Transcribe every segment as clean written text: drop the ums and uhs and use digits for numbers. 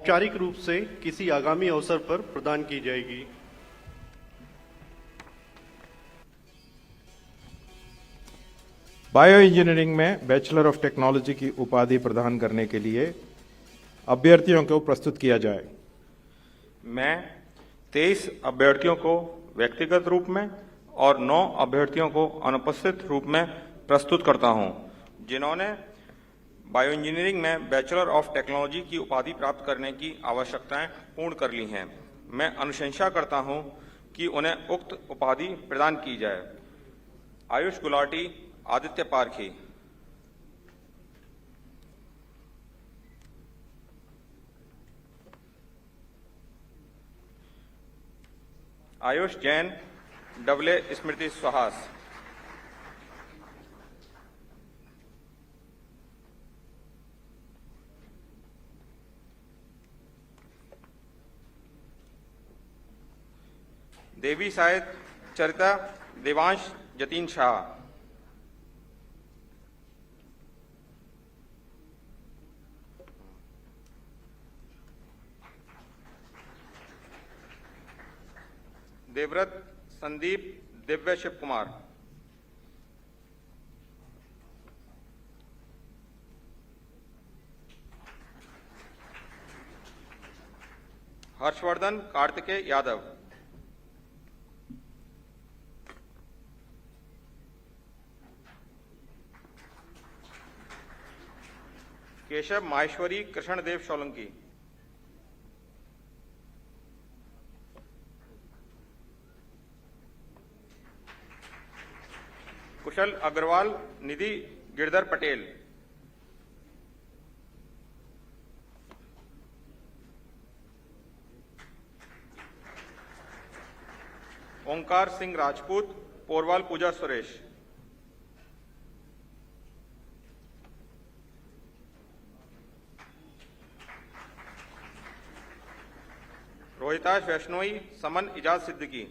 औपचारिक रूप से किसी आगामी अवसर पर प्रदान की जाएगी। बायो इंजीनियरिंग में बैचलर ऑफ टेक्नोलॉजी की उपाधि प्रदान करने के लिए अभ्यर्थियों को प्रस्तुत किया जाए। मैं 23 अभ्यर्थियों को व्यक्तिगत रूप में और 9 अभ्यर्थियों को अनुपस्थित रूप में प्रस्तुत करता हूं, जिन्होंने बायो इंजीनियरिंग में बैचलर ऑफ टेक्नोलॉजी की उपाधि प्राप्त करने की आवश्यकताएं पूर्ण कर ली हैं। मैं अनुशंसा करता हूं कि उन्हें उक्त उपाधि प्रदान की जाए। आयुष गुलाटी, आदित्य पारखी। आयुष जैन, डबले स्मृति सुहास। देवी साहित चरिता, देवांश जतीन शाह। देवव्रत संदीप, दिव्य शिव कुमार। हर्षवर्धन कार्तिकेय यादव। केशव माहेश्वरी कृष्णदेव सोलंकी। कुशल अग्रवाल, निधि गिरधर पटेल। ओंकार सिंह राजपूत, पोरवाल पूजा सुरेश। रोहिताश वैष्णोई, समन इजाज सिद्दीकी।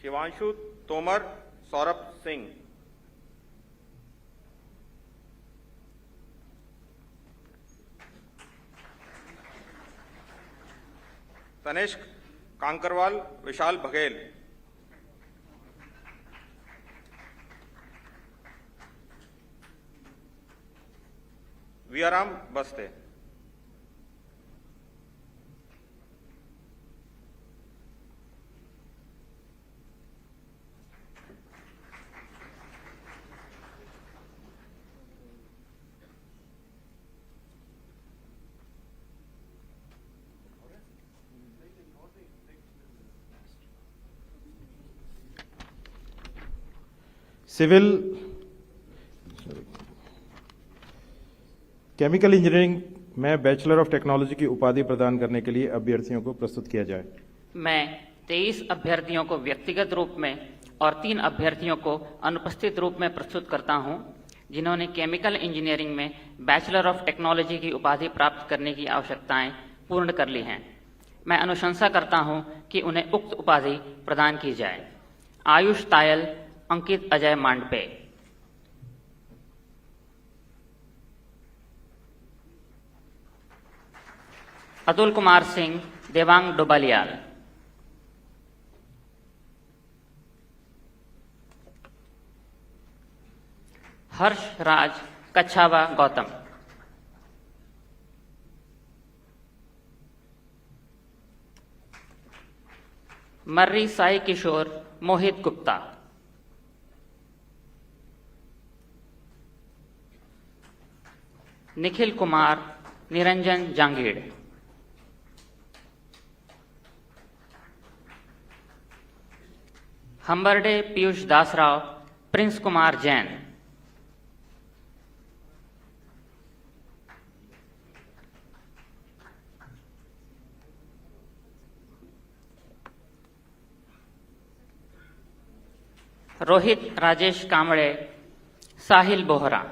शिवांशु तोमर, सौरभ सिंह। तनिष्क कांकरवाल, विशाल बघेल। वियाराम बस्ते। सिविल केमिकल इंजीनियरिंग में बैचलर ऑफ टेक्नोलॉजी की उपाधि प्रदान करने के लिए अभ्यर्थियों को प्रस्तुत किया जाए। मैं 23 अभ्यर्थियों को व्यक्तिगत रूप में और 3 अभ्यर्थियों को अनुपस्थित रूप में प्रस्तुत करता हूं, जिन्होंने केमिकल इंजीनियरिंग में बैचलर ऑफ टेक्नोलॉजी की उपाधि प्राप्त करने की आवश्यकताएं पूर्ण कर ली हैं। मैं अनुशंसा करता हूं कि उन्हें उक्त उपाधि प्रदान की जाए। Ayush Tayal, Ankit Ajay Mandape. Atul Kumar Singh, Devang Dobaliyal. Harsh Raj Kachhawa Gautam. Marri Sai Kishore, Mohit Gupta. Nikhil Kumar, Niranjan Jangid. Hambarde Piyush Dasrao, Prince Kumar Jain. Rohit Rajesh Kamble, Sahil Bohra.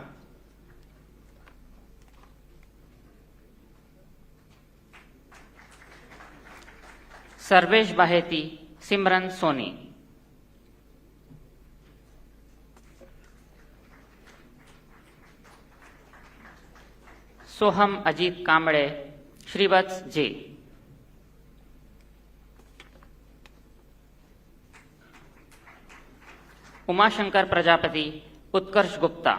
Sarvesh Baheti, Simran Soni. Soham Ajit Kamble, Shrivatsa J. Umashankar Prajapati, Utkarsh Gupta.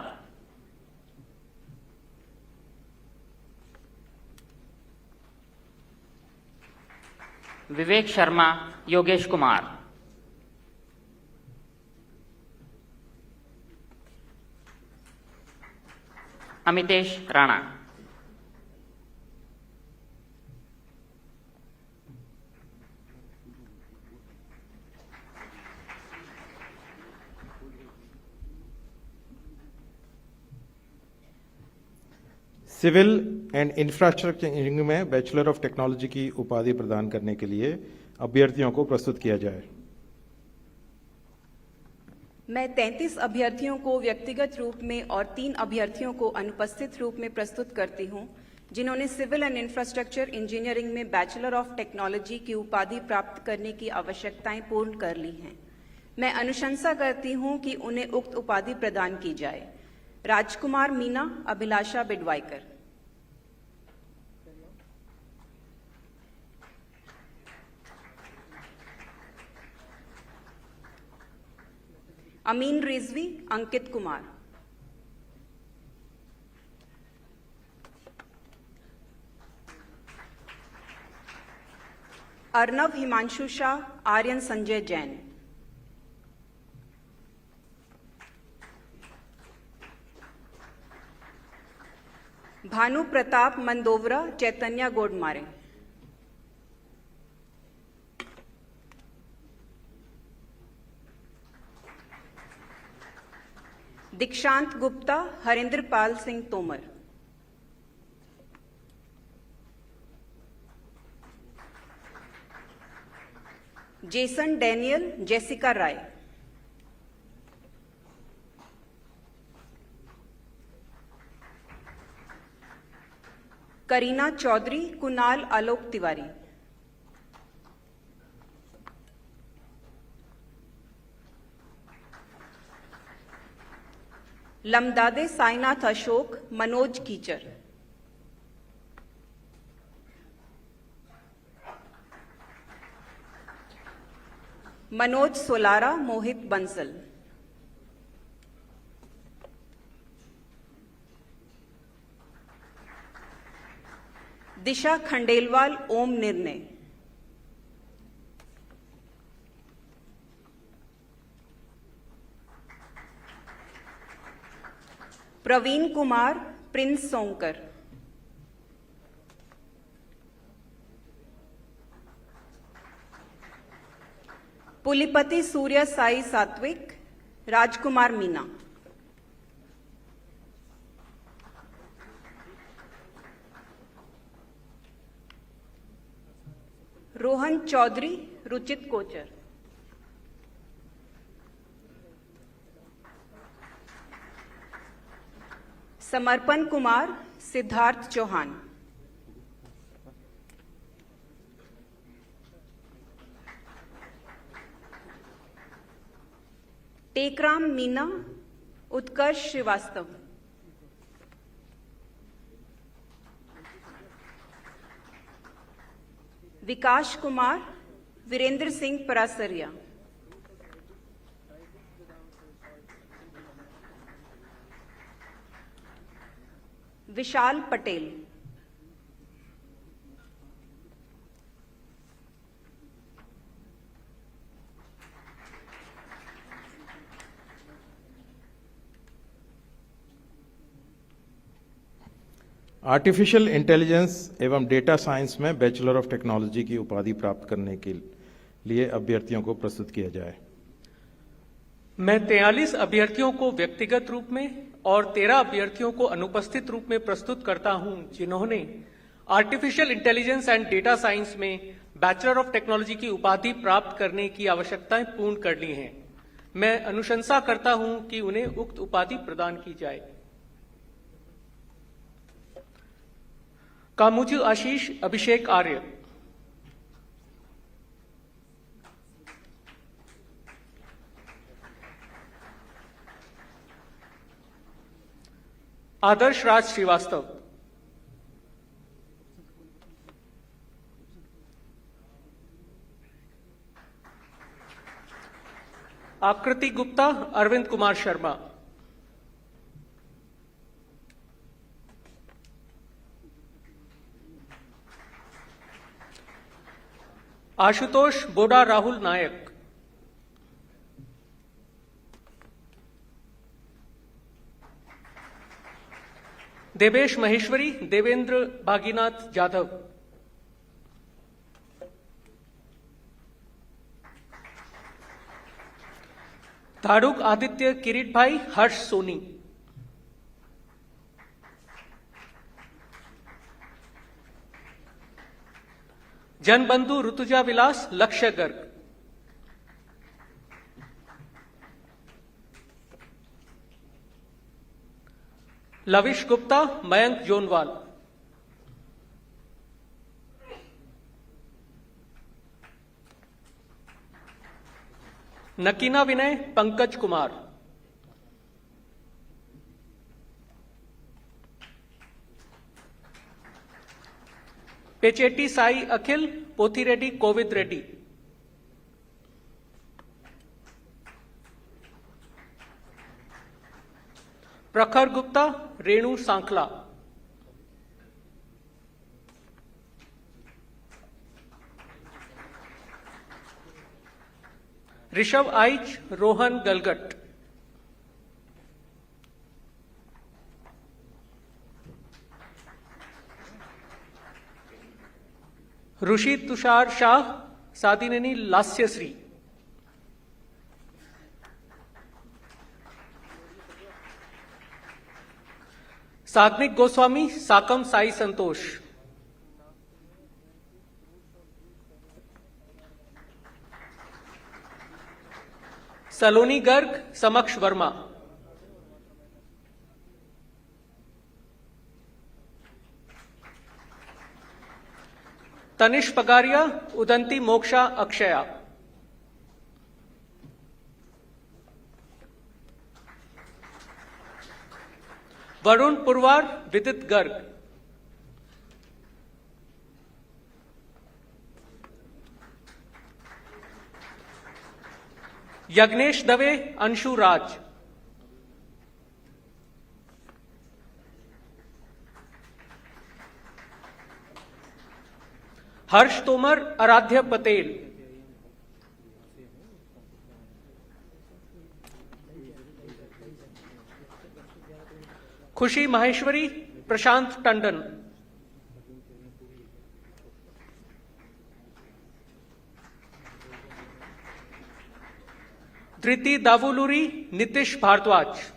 Vivek Sharma, Yogesh Kumar. Amitesh Rana. Civil and infrastructure engineering में बैचलर ऑफ टेक्नोलॉजी की उपाधि प्रदान करने के लिए अभ्यर्थियों को प्रस्तुत किया जाए। मैं 33 अभ्यर्थियों को व्यक्तिगत रूप में और 3 अभ्यर्थियों को अनुपस्थित रूप में प्रस्तुत करती हूं, जिन्होंने सिविल एंड इंफ्रास्ट्रक्चर इंजीनियरिंग में बैचलर ऑफ टेक्नोलॉजी की उपाधि प्राप्त करने की आवश्यकताएं पूर्ण कर ली हैं। मैं अनुशंसा करती हूं कि उन्हें उक्त उपाधि प्रदान की जाए। राजकुमार मीना, अभिलाषा बिडवाइकर। अमीन Rizvi, Ankit Kumar. Arnav Himanshu Shah, Aryan Sanjay Jain. Bhanu Pratap मंदोवरा, Chaitanya Godmare. Dikshant Gupta, Harindra Pal Singh Tomar. Jason Daniel, Jessica Rai. Kareena Chaudhary, Kunal Alok Tiwari. Lamdade Sainath Ashok, Manoj Kichar. Manoj Solara, Mohit Bansal. Disha Khandelwal, Om Nirnay. Praveen Kumar, Prince Sonkar. Pulipati Surya Sai Satvik, Rajkumar Meena. Rohan Chaudhary, Ruchit Kochar. Samarpan Kumar, Siddharth Chauhan. Tekram Meena, Utkarsh Srivastava. Vikas Kumar, Virendra Singh Parasariya. Vishal Patel. Artificial intelligence एवं डेटा साइंस में बैचलर ऑफ टेक्नोलॉजी की उपाधि प्राप्त करने के लिए अभ्यर्थियों को प्रस्तुत किया जाए। मैं 43 अभ्यर्थियों को व्यक्तिगत रूप में और 13 अभ्यर्थियों को अनुपस्थित रूप में प्रस्तुत करता हूं, जिन्होंने artificial intelligence and data science में बैचलर ऑफ टेक्नोलॉजी की उपाधि प्राप्त करने की आवश्यकताएं पूर्ण कर ली हैं। मैं अनुशंसा करता हूं कि उन्हें उक्त उपाधि प्रदान की जाए। कामुजु आशीष, अभिषेक आर्य। आदर्श राज श्रीवास्तव। आकृति गुप्ता, अरविंद कुमार शर्मा। आशुतोष बोडा, राहुल नायक। देवेश महेश्वरी, देवेंद्र भागीनाथ जाधव। धाड़ुक आदित्य किरीट भाई, हर्ष सोनी। जनबंधु ऋतुजा विलास, लक्ष्य गर्ग। लविश गुप्ता, मयंक जोनवाल। नकीना विनय, पंकज कुमार। पेचेटी साई अखिल, पोथिरेड्डी कोविद रेड्डी। प्रखर गुप्ता, रेणु सांखला। ऋषभ आइच, रोहन गलगट। ऋषि तुषार शाह, सादिनेनी लास्यश्री। साग्निक गोस्वामी, साकम साई संतोष। सलोनी गर्ग, समक्ष वर्मा। तनिष पगारिया, उदंती मोक्षा अक्षया। वरुण पुरवार, विदित गर्ग। यज्ञेश दवे, अंशु राज। हर्ष तोमर, आराध्य पटेल। खुशी माहेश्वरी, प्रशांत टंडन। धृति दावुलूरी, नितिश भारद्वाज।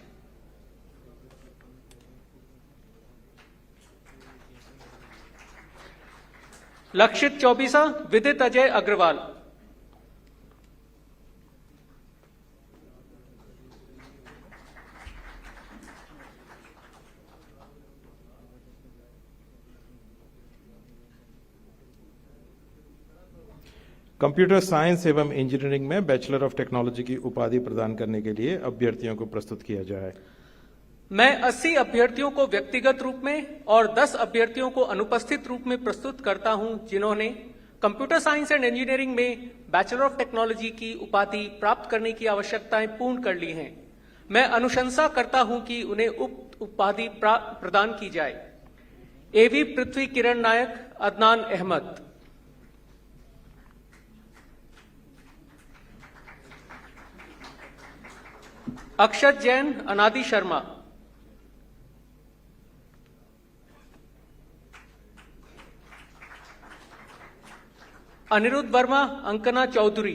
लक्षित चौबीसा, विदित अजय अग्रवाल। कंप्यूटर साइंस एवं इंजीनियरिंग में बैचलर ऑफ टेक्नोलॉजी की उपाधि प्रदान करने के लिए अभ्यर्थियों को प्रस्तुत किया जाए। मैं 80 अभ्यर्थियों को व्यक्तिगत रूप में और 10 अभ्यर्थियों को अनुपस्थित रूप में प्रस्तुत करता हूं, जिन्होंने कंप्यूटर साइंस एंड इंजीनियरिंग में बैचलर ऑफ टेक्नोलॉजी की उपाधि प्राप्त करने की आवश्यकताएं पूर्ण कर ली हैं। मैं अनुशंसा करता हूं कि उन्हें उक्त उपाधि प्रदान की जाए। एवी पृथ्वी किरण नायक, अदनान अहमद। अक्षत जैन, अनादि शर्मा। अनिरुद्ध वर्मा, अंकना चौधरी।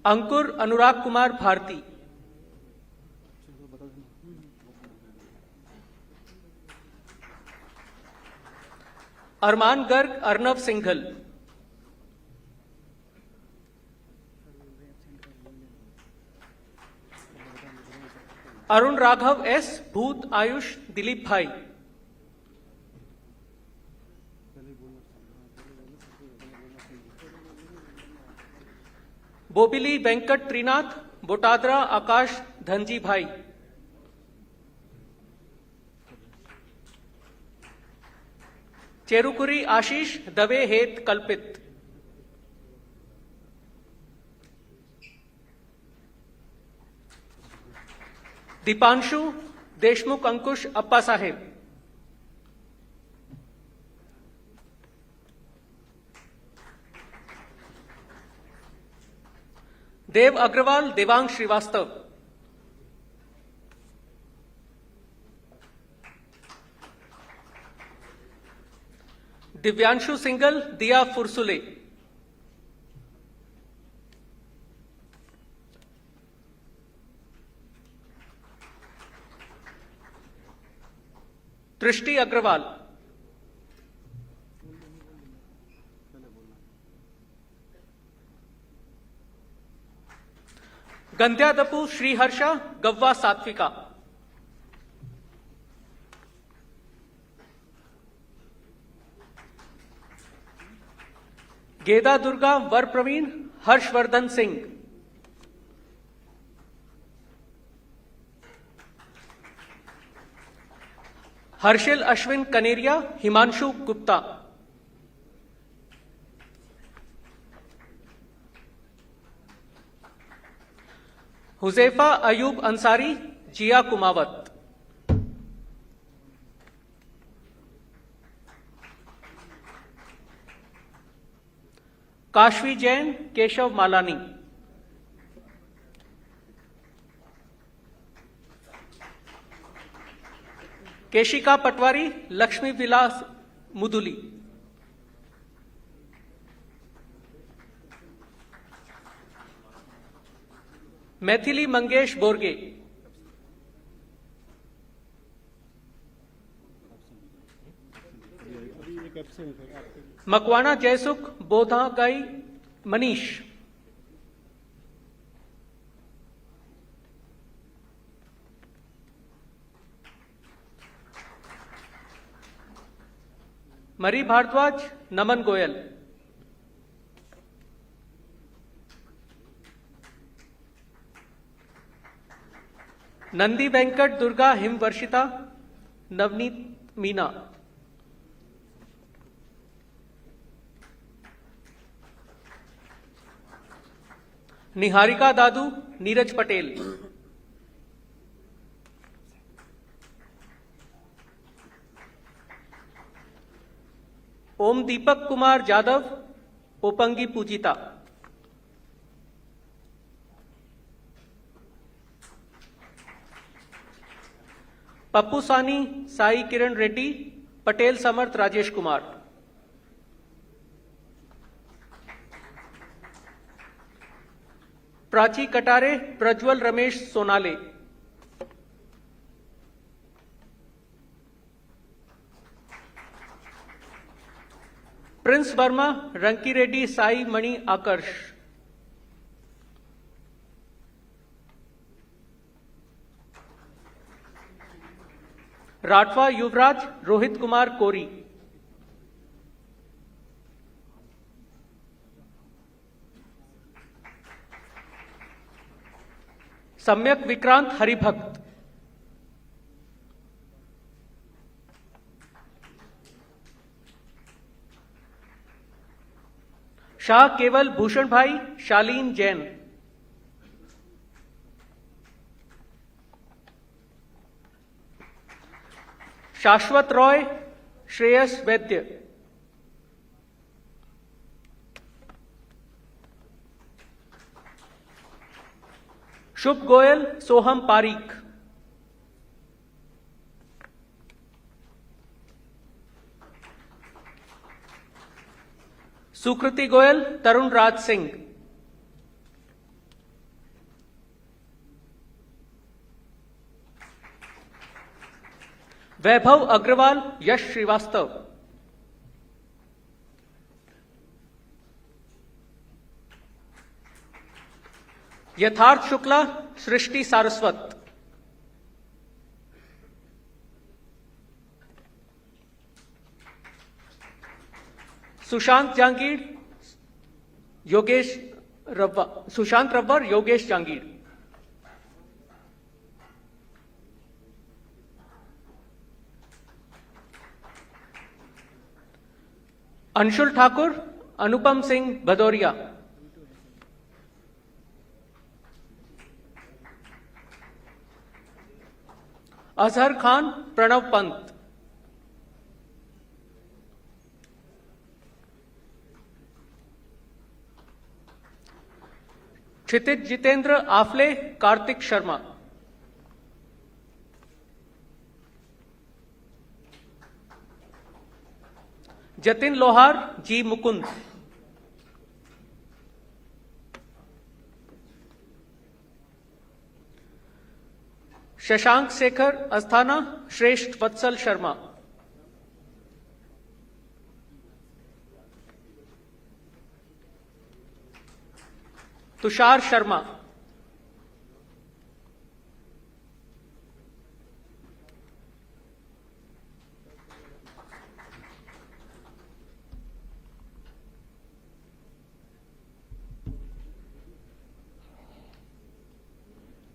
अंकुर अनुराग कुमार भारती। अरमान गर्ग, अर्नव सिंघल। अरुण राघव एस, भूत आयुष, दिलीप भाई। बोबिली वेंकट त्रिनाथ, बोटादरा आकाश, धनजी भाई। चेरुकुरी आशीष, दवे हेत कल्पित। दीपांशु देशमुख अंकुश अप्पा साहेब। देव अग्रवाल देवांग श्रीवास्तव। दिव्यांशु सिंगल दिया फुरसुले। दृष्टि अग्रवाल। गंध्यादपु श्रीहर्षा गव्वा सात्विका। गेदा दुर्गा वर प्रवीण हर्षवर्धन सिंह। हर्षिल अश्विन कनेरिया हिमांशु गुप्ता। हुजैफा अयूब अंसारी जिया कुमावत। काशवी जैन केशव मालानी। केशिका पटवारी लक्ष्मी विलास मुदुली। मैथिली मंगेश बोरगे। मकवाना जयसुख बोधागाई मनीष। मरी भारद्वाज नमन गोयल। नंदी वेंकट दुर्गा हिमवर्षिता नवनीत मीना। निहारिका दादू नीरज पटेल। ओम दीपक कुमार जादव ओपंगी पूजिता। पप्पू सानी साई किरण रेड्डी पटेल समर्थ राजेश कुमार। प्राची कटारे प्रज्वल रमेश सोनाले। प्रिंस वर्मा रंकी रेड्डी साई मणि आकर्ष। राठवा युवराज रोहित कुमार कोरी। सम्यक विक्रांत हरिभक्त। शाह केवल भूषण भाई शालीन जैन। शाश्वत रॉय श्रेयस वैद्य। शुभ गोयल सोहम पारीक। सुकृति गोयल तरुण राज सिंह। वैभव अग्रवाल यश श्रीवास्तव। यथार्थ शुक्ला सृष्टि सारस्वत। सुशांत जहांगीर योगेश रव्वा। सुशांत रव्वर योगेश जहांगीर। अंशुल ठाकुर, अनुपम सिंह भदौरिया। अजहर खान, प्रणव पंत। क्षितिज जितेंद्र आफले, कार्तिक शर्मा। जतिन लोहार, जी मुकुंद। शशांक शेखर अस्थाना, श्रेष्ठ वत्सल शर्मा। तुषार शर्मा।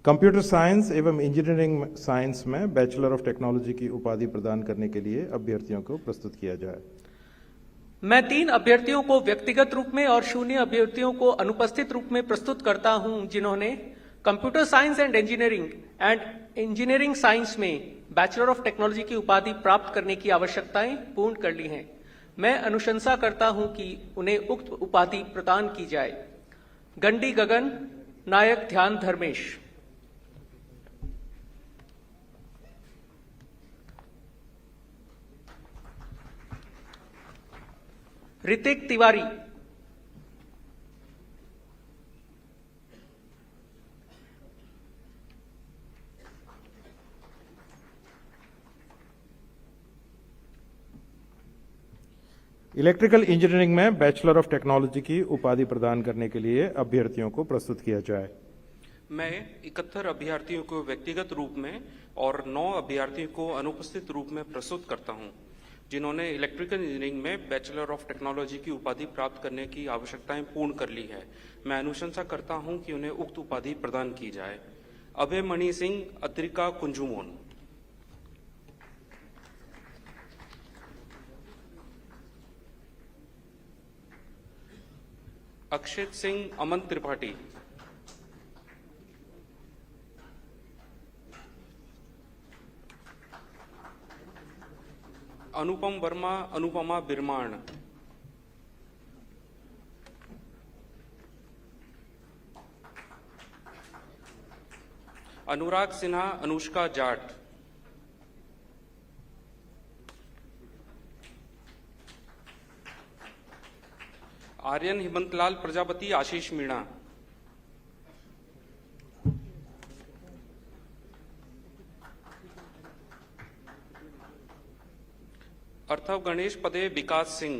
कंप्यूटर साइंस एवं इंजीनियरिंग साइंस में बैचलर ऑफ टेक्नोलॉजी की उपाधि प्रदान करने के लिए अभ्यर्थियों को प्रस्तुत किया जाए। मैं 3 अभ्यर्थियों को व्यक्तिगत रूप में और 0 अभ्यर्थियों को अनुपस्थित रूप में प्रस्तुत करता हूं, जिन्होंने computer science and engineering science में बैचलर ऑफ टेक्नोलॉजी की उपाधि प्राप्त करने की आवश्यकताएं पूर्ण कर ली हैं। मैं अनुशंसा करता हूं कि उन्हें उक्त उपाधि प्रदान की जाए। गंडी गगन, नायक ध्यान धर्मेश। ऋतिक तिवारी। इलेक्ट्रिकल इंजीनियरिंग में बैचलर ऑफ टेक्नोलॉजी की उपाधि प्रदान करने के लिए अभ्यर्थियों को प्रस्तुत किया जाए। मैं 71 अभ्यर्थियों को व्यक्तिगत रूप में और 9 अभ्यर्थियों को अनुपस्थित रूप में प्रस्तुत करता हूं, जिन्होंने इलेक्ट्रिकल इंजीनियरिंग में बैचलर ऑफ टेक्नोलॉजी की उपाधि प्राप्त करने की आवश्यकताएं पूर्ण कर ली है। मैं अनुशंसा करता हूं कि उन्हें उक्त उपाधि प्रदान की जाए। अभय मणि सिंह, अद्रिका कुंजुमोन। अक्षित सिंह, अमन त्रिपाठी। अनुपम वर्मा, अनुपमा बिरमाण। अनुराग सिन्हा, अनुष्का जाट। आर्यन हिमंतलाल प्रजापति, आशीष मीणा। अर्थव गणेश पदे, विकास सिंह।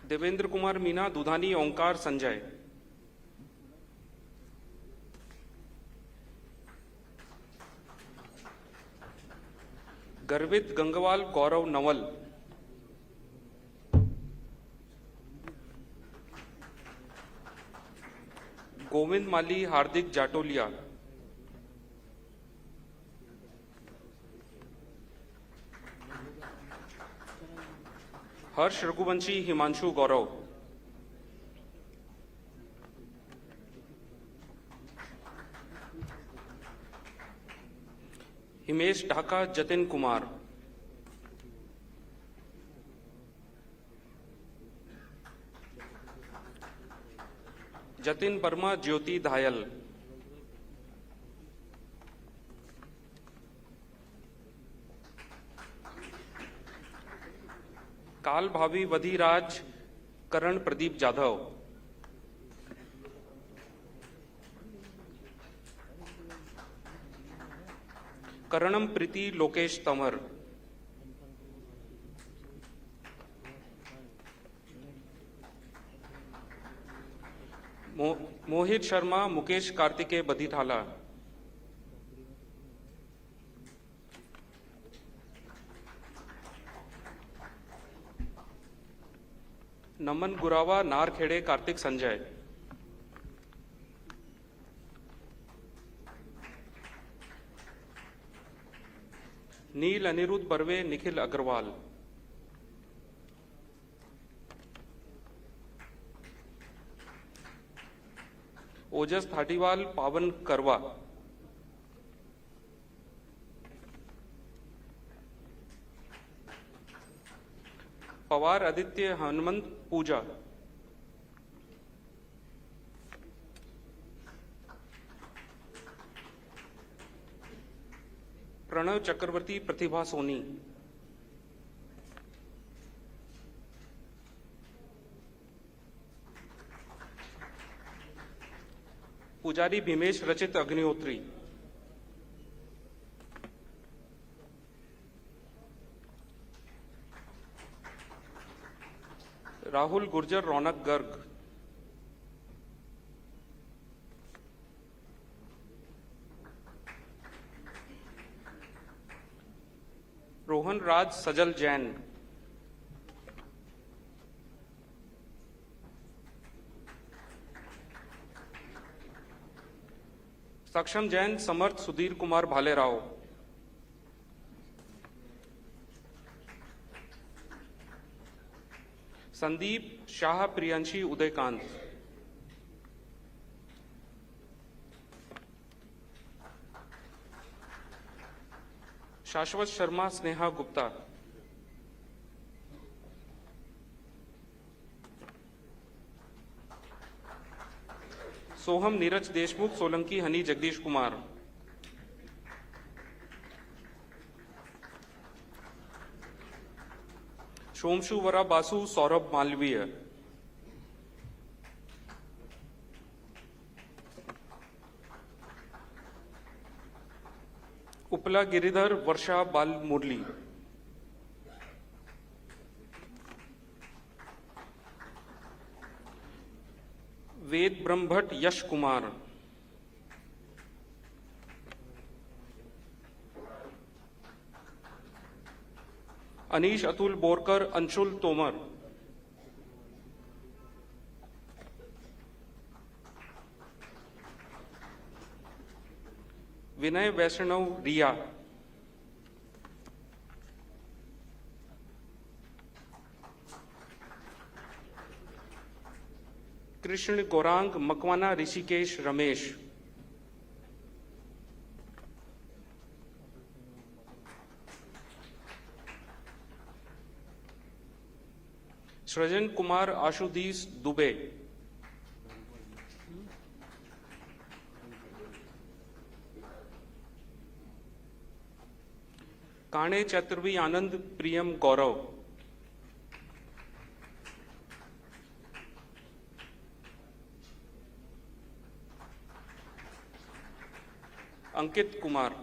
देवेंद्र कुमार मीना, दुधानी ओंकार संजय। गर्वित गंगवाल, गौरव नवल। गोविंद माली, हार्दिक जाटोलिया। हर्ष रघुवंशी, हिमांशु गौरव। हिमेश ढाका, जतिन कुमार। जतिन वर्मा, ज्योति धायल। काल भावी वधिराज, करण प्रदीप जाधव। करणम प्रीति, लोकेश तंवर। मोहित शर्मा, मुकेश कार्तिकेय बधीठाला। नमन गुरावा, नारखेड़े कार्तिक संजय। नील अनिरुद्ध बर्वे, निखिल अग्रवाल। ओजस थाटीवाल, पावन करवा। पवार आदित्य, हनुमंत पूजा। प्रणव चक्रवर्ती, प्रतिभा सोनी। पुजारी भीमेश रचित अग्निहोत्री। राहुल गुर्जर, रौनक गर्ग। रोहन राज, सजल जैन। सक्षम जैन, समर्थ सुधीर कुमार भालेराव। संदीप शाह, प्रियंशी उदयकांत। शाश्वत शर्मा, स्नेहा गुप्ता। सोहम नीरज देशमुख, सोलंकी हनी जगदीश कुमार। सोमशु वरा बासु, सौरभ मालवीय। उपला गिरिधर, वर्षा बाल मुरली। वेद ब्रह्मभट्ट, यश कुमार। अनीश अतुल बोरकर, अंशुल तोमर। विनय वैष्णव, रिया। कृष्ण गौरांग, मकवाना ऋषिकेश, रमेश। सृजन कुमार, आशुदीस दुबे। काणे चतुर्वी आनंद, प्रियम गौरव। अंकित कुमार।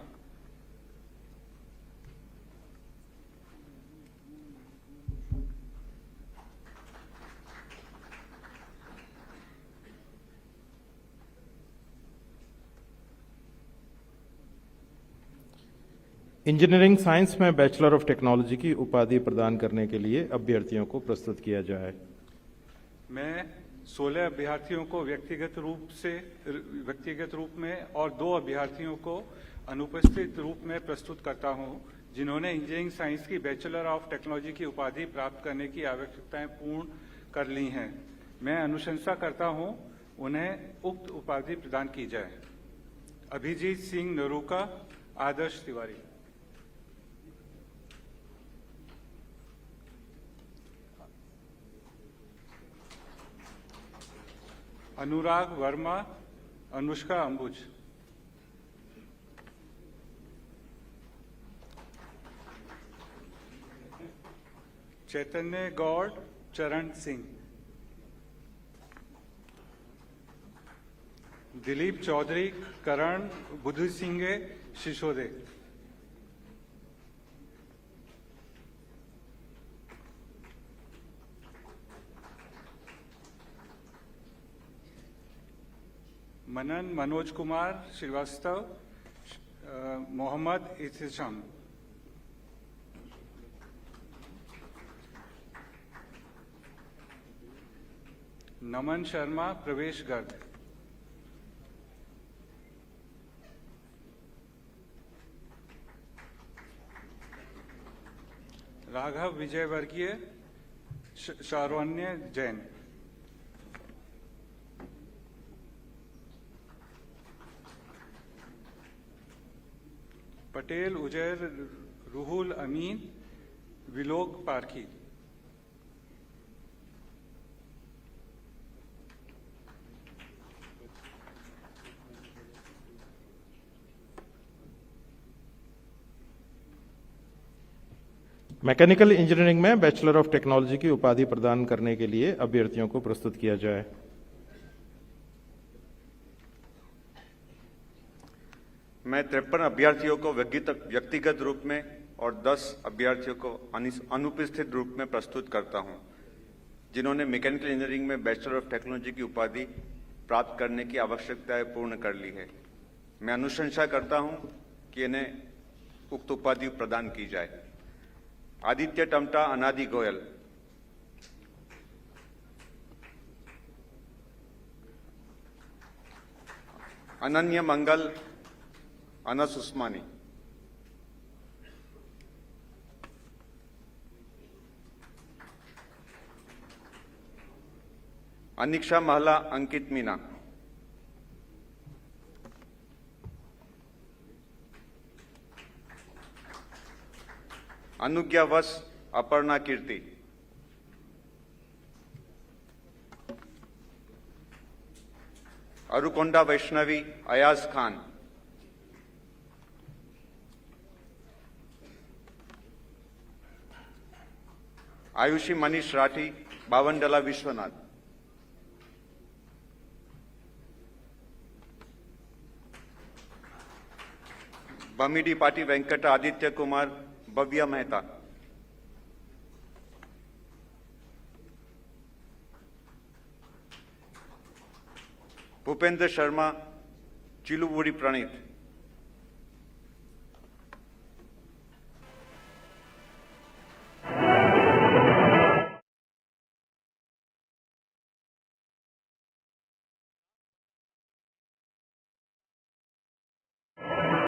इंजीनियरिंग साइंस में बैचलर ऑफ टेक्नोलॉजी की उपाधि प्रदान करने के लिए अभ्यर्थियों को प्रस्तुत किया जाए। मैं 16 अभ्यर्थियों को व्यक्तिगत रूप में और 2 अभ्यर्थियों को अनुपस्थित रूप में प्रस्तुत करता हूं, जिन्होंने इंजीनियरिंग साइंस की बैचलर ऑफ टेक्नोलॉजी की उपाधि प्राप्त करने की आवश्यकताएं पूर्ण कर ली हैं। मैं अनुशंसा करता हूं उन्हें उक्त उपाधि प्रदान की जाए। अभिजीत सिंह नरूका, आदर्श तिवारी। अनुराग वर्मा, अनुष्का अंबुज। चैतन्य गौड़, चरण सिंह। दिलीप चौधरी, करण, बुद्धू सिंगे, शिशोदे। मनन मनोज कुमार श्रीवास्तव, मोहम्मद इत्तिशाम। नमन शर्मा, प्रवेश गर्ग। राघव विजय वर्गीय, शारण्य जैन। पटेल उजैर रूहुल अमीन, विलोक पारखी। मैकेनिकल इंजीनियरिंग में बैचलर ऑफ टेक्नोलॉजी की उपाधि प्रदान करने के लिए अभ्यर्थियों को प्रस्तुत किया जाए। मैं 53 अभ्यर्थियों को व्यक्तिगत रूप में और 10 अभ्यर्थियों को अनुपस्थित रूप में प्रस्तुत करता हूं, जिन्होंने मैकेनिकल इंजीनियरिंग में बैचलर ऑफ टेक्नोलॉजी की उपाधि प्राप्त करने की आवश्यकताएं पूर्ण कर ली है। मैं अनुशंसा करता हूं कि इन्हें उक्त उपाधि प्रदान की जाए। आदित्य टमटा अनादि गोयल, अनन्य मंगल अनस उस्मानी, अनिक्षा महला अंकित मीना, अनुज्ञा वस अपर्णा कीर्ति, अरुकोंडा वैष्णवी अयाज खान, आयुषी मनीष राठी बावनडला विश्वनाथ, बमिडी पाटी वेंकट आदित्य कुमार भव्या मेहता, भूपेंद्र शर्मा चिलुबुड़ी प्रणीत,